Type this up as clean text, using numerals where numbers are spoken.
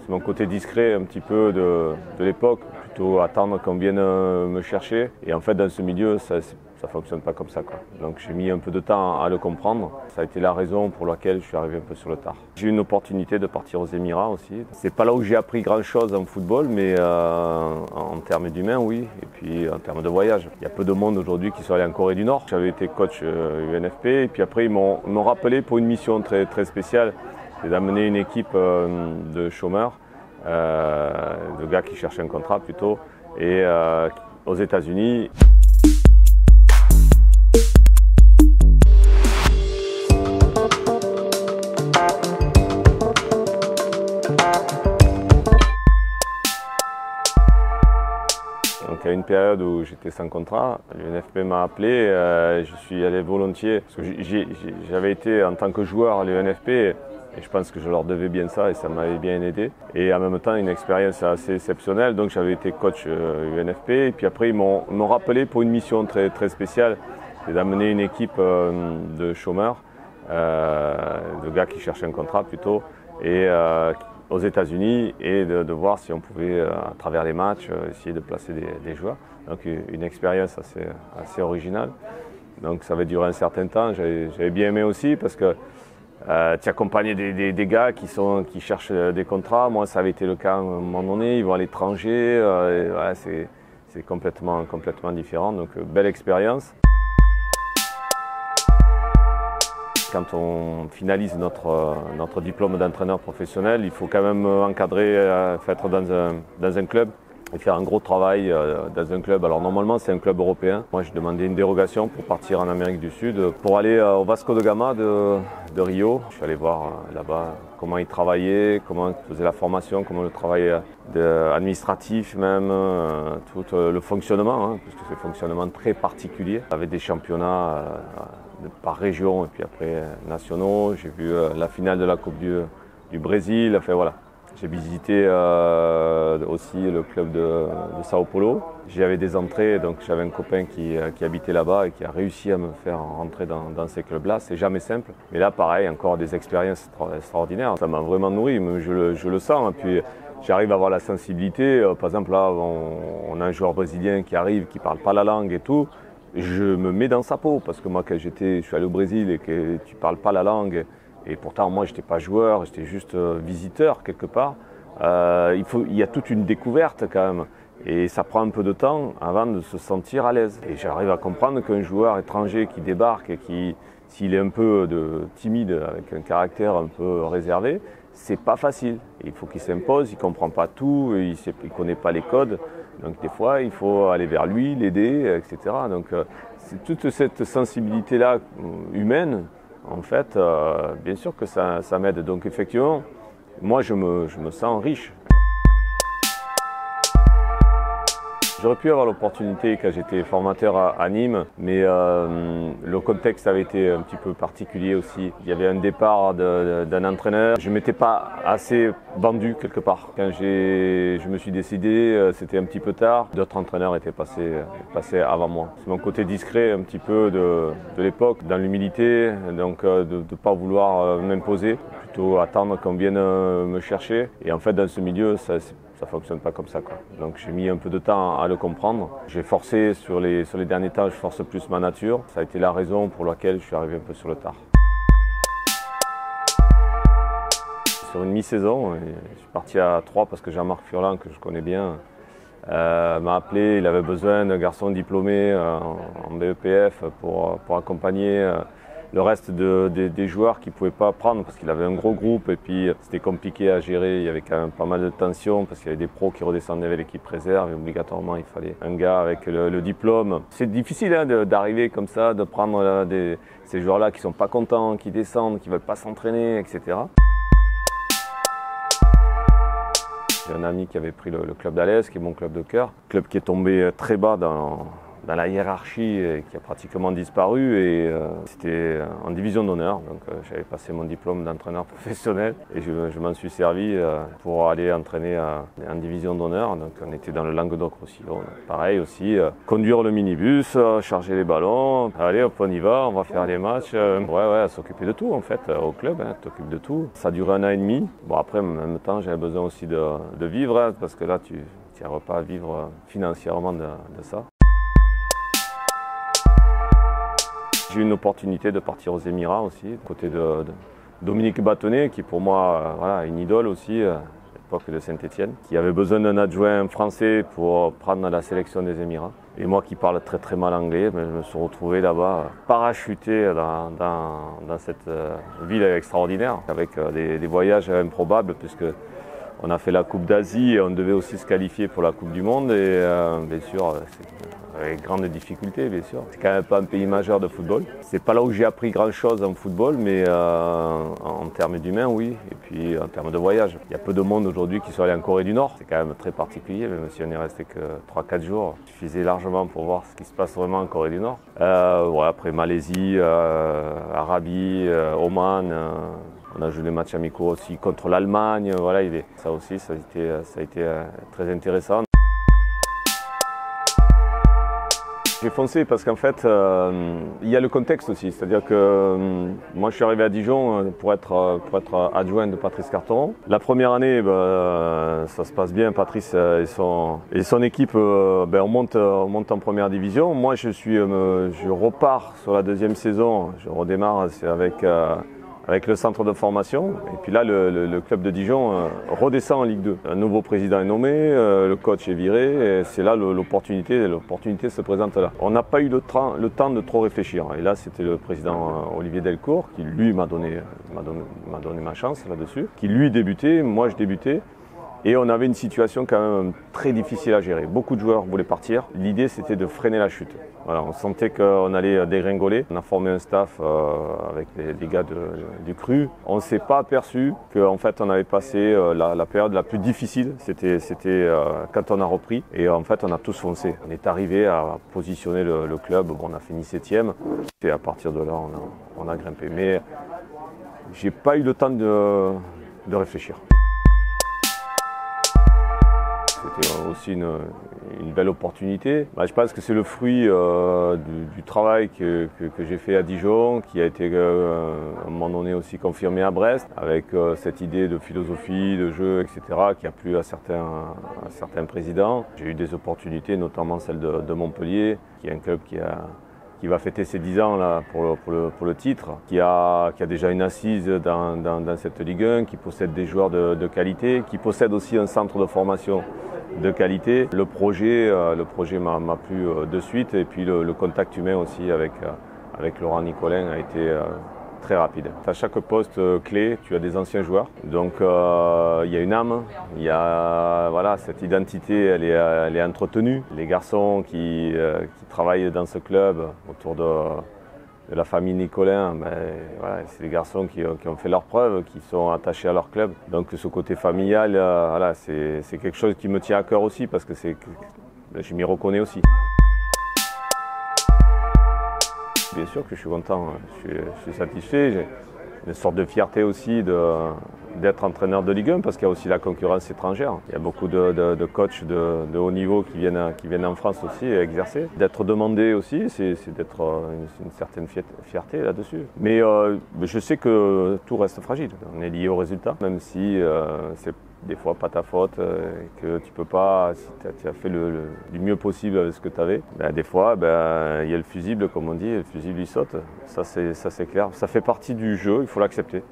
C'est mon côté discret un petit peu de l'époque, plutôt attendre qu'on vienne me chercher. Et en fait, dans ce milieu, ça ne fonctionne pas comme ça, quoi. Donc j'ai mis un peu de temps à le comprendre. Ça a été la raison pour laquelle je suis arrivé un peu sur le tard. J'ai eu une opportunité de partir aux Émirats aussi. C'est pas là où j'ai appris grand-chose en football, mais en termes d'humains, oui. Et puis en termes de voyage. Il y a peu de monde aujourd'hui qui sont allés en Corée du Nord. J'avais été coach UNFP et puis après ils m'ont rappelé pour une mission très, très spéciale. C'est d'amener une équipe de chômeurs, de gars qui cherchaient un contrat plutôt, et aux États-Unis. Donc il y a une période où j'étais sans contrat, l'UNFP m'a appelé, je suis allé volontiers, parce que j'avais été en tant que joueur à l'UNFP. Et je pense que je leur devais bien ça et ça m'avait bien aidé. Et en même temps, une expérience assez exceptionnelle. Donc j'avais été coach UNFP. Et puis après, ils m'ont rappelé pour une mission très, très spéciale. C'est d'amener une équipe de chômeurs, de gars qui cherchaient un contrat plutôt, et aux États-Unis et de voir si on pouvait, à travers les matchs, essayer de placer des joueurs. Donc une expérience assez originale. Donc ça avait duré un certain temps. J'avais bien aimé aussi parce que tu accompagnes des gars qui cherchent des contrats. Moi, ça avait été le cas à un moment donné. Ils vont à l'étranger. Voilà, c'est complètement différent. Donc, belle expérience. Quand on finalise notre diplôme d'entraîneur professionnel, il faut quand même encadrer, être dans un club et faire un gros travail dans un club. Alors normalement c'est un club européen. Moi j'ai demandé une dérogation pour partir en Amérique du Sud, pour aller au Vasco de Gama de Rio. Je suis allé voir là-bas comment ils travaillaient, comment ils faisaient la formation, comment le travail administratif même, tout le fonctionnement, hein, parce que c'est un fonctionnement très particulier, avec des championnats par région et puis après nationaux. J'ai vu la finale de la Coupe du Brésil, enfin voilà. J'ai visité aussi le club de Sao Paulo. J'y avais des entrées, donc j'avais un copain qui habitait là-bas et qui a réussi à me faire rentrer dans ces clubs-là. C'est jamais simple. Mais là, pareil, encore des expériences extraordinaires. Ça m'a vraiment nourri, je le sens. Et puis j'arrive à avoir la sensibilité. Par exemple, là, on a un joueur brésilien qui arrive, qui ne parle pas la langue et tout. Je me mets dans sa peau parce que moi, quand je suis allé au Brésil et que tu ne parles pas la langue, et pourtant, moi, je n'étais pas joueur, j'étais juste visiteur quelque part. Il y a toute une découverte quand même. Et ça prend un peu de temps avant de se sentir à l'aise. Et j'arrive à comprendre qu'un joueur étranger qui débarque et s'il est un peu timide, avec un caractère un peu réservé, c'est pas facile. Il faut qu'il s'impose, il ne comprend pas tout, il ne connaît pas les codes. Donc des fois, il faut aller vers lui, l'aider, etc. Donc c'est toute cette sensibilité-là humaine. En fait, bien sûr que ça m'aide. Donc effectivement, moi je me sens riche. J'aurais pu avoir l'opportunité quand j'étais formateur à Nîmes, mais le contexte avait été un petit peu particulier aussi. Il y avait un départ d'un entraîneur. Je ne m'étais pas assez vendu quelque part. Quand je me suis décidé, c'était un petit peu tard. D'autres entraîneurs étaient passés avant moi. C'est mon côté discret un petit peu de l'époque, dans l'humilité, donc de ne pas vouloir m'imposer, plutôt attendre qu'on vienne me chercher. Et en fait, dans ce milieu, ça ne fonctionne pas comme ça, quoi. Donc j'ai mis un peu de temps à le comprendre. J'ai forcé sur les derniers temps, je force plus ma nature. Ça a été la raison pour laquelle je suis arrivé un peu sur le tard. Sur une mi-saison, je suis parti à Troyes parce que Jean-Marc Furlan, que je connais bien, m'a appelé. Il avait besoin d'un garçon diplômé en BEPF pour accompagner le reste des joueurs qu'il ne pouvait pas prendre parce qu'il avait un gros groupe et puis c'était compliqué à gérer. Il y avait quand même pas mal de tensions parce qu'il y avait des pros qui redescendaient avec l'équipe réserve et obligatoirement il fallait un gars avec le diplôme. C'est difficile hein, d'arriver comme ça, de prendre ces joueurs-là qui ne sont pas contents, qui descendent, qui ne veulent pas s'entraîner, etc. J'ai un ami qui avait pris le club d'Alès, qui est mon club de cœur. Club qui est tombé très bas dans la hiérarchie qui a pratiquement disparu et c'était en division d'honneur. Donc j'avais passé mon diplôme d'entraîneur professionnel et je m'en suis servi pour aller entraîner en division d'honneur. Donc on était dans le Languedoc-Roussillon. Pareil aussi, conduire le minibus, charger les ballons, allez hop on y va, on va faire les matchs. Ouais, s'occuper de tout en fait au club, t'occupes de tout. Ça a duré 1 an et demi. Bon après en même temps j'avais besoin aussi de vivre parce que là tu n'arrives pas à vivre financièrement de ça. J'ai eu une opportunité de partir aux Émirats aussi, côté de Dominique Bâtonnet, qui pour moi voilà, une idole aussi, à l'époque de Saint-Étienne, qui avait besoin d'un adjoint français pour prendre la sélection des Émirats. Et moi qui parle très très mal anglais, je me suis retrouvé là-bas, parachuté dans cette ville extraordinaire, avec des voyages improbables, puisque on a fait la Coupe d'Asie et on devait aussi se qualifier pour la Coupe du Monde. Et bien sûr, avec grandes difficultés, bien sûr. C'est quand même pas un pays majeur de football. C'est pas là où j'ai appris grand-chose en football, mais en termes d'humains, oui. Et puis en termes de voyage. Il y a peu de monde aujourd'hui qui sont allés en Corée du Nord. C'est quand même très particulier, même si on n'est resté que 3-4 jours. Il suffisait largement pour voir ce qui se passe vraiment en Corée du Nord. Après Malaisie, Arabie, Oman. On a joué des matchs amicaux aussi contre l'Allemagne. Voilà, ça aussi, ça a été très intéressant. J'ai foncé parce qu'en fait, il y a le contexte aussi. C'est-à-dire que moi, je suis arrivé à Dijon pour être adjoint de Patrice Carteron. La première année, ça se passe bien. Patrice et son équipe, on monte en première division. Moi, je repars sur la deuxième saison. Je redémarre avec le centre de formation. Et puis là, le club de Dijon redescend en Ligue 2. Un nouveau président est nommé, le coach est viré, et c'est là l'opportunité se présente là. On n'a pas eu le temps de trop réfléchir. Et là, c'était le président Olivier Delcourt qui, lui, m'a donné ma chance là-dessus, qui, lui, débutait, moi, je débutais. Et on avait une situation quand même très difficile à gérer. Beaucoup de joueurs voulaient partir. L'idée, c'était de freiner la chute. Voilà, on sentait qu'on allait dégringoler. On a formé un staff avec des gars du cru. On ne s'est pas aperçu qu'en fait, on avait passé la période la plus difficile. C'était quand on a repris. Et en fait, on a tous foncé. On est arrivé à positionner le club. Bon, on a fini 7e. Et à partir de là, on a grimpé. Mais j'ai pas eu le temps de réfléchir. C'était aussi une belle opportunité. Je pense que c'est le fruit du travail que j'ai fait à Dijon, qui a été à un moment donné aussi confirmé à Brest, avec cette idée de philosophie, de jeu, etc., qui a plu à certains présidents. J'ai eu des opportunités, notamment celle de Montpellier, qui est un club qui va fêter ses 10 ans là, pour le titre, qui a déjà une assise dans cette Ligue 1, qui possède des joueurs de qualité, qui possède aussi un centre de formation de qualité. Le projet m'a plu de suite, et puis le contact humain aussi avec Laurent Nicolin a été très rapide. À chaque poste clé, tu as des anciens joueurs, donc il y a une âme, il y a cette identité, elle est entretenue. Les garçons qui travaillent dans ce club autour de la famille Nicolin, c'est des garçons qui ont fait leurs preuves, qui sont attachés à leur club. Donc ce côté familial, c'est quelque chose qui me tient à cœur aussi, parce que je m'y reconnais aussi. Bien sûr que je suis content, je suis satisfait. J'ai une sorte de fierté aussi d'être entraîneur de Ligue 1, parce qu'il y a aussi la concurrence étrangère. Il y a beaucoup de coachs de haut niveau qui viennent en France aussi exercer. D'être demandé aussi, c'est d'être une certaine fierté là-dessus. Mais je sais que tout reste fragile. On est lié au résultat, même si c'est des fois pas ta faute, que tu peux pas, si tu as fait du mieux possible avec ce que tu avais, des fois il y a le fusible, comme on dit, et le fusible il saute. Ça c'est clair. Ça fait partie du jeu, il faut l'accepter.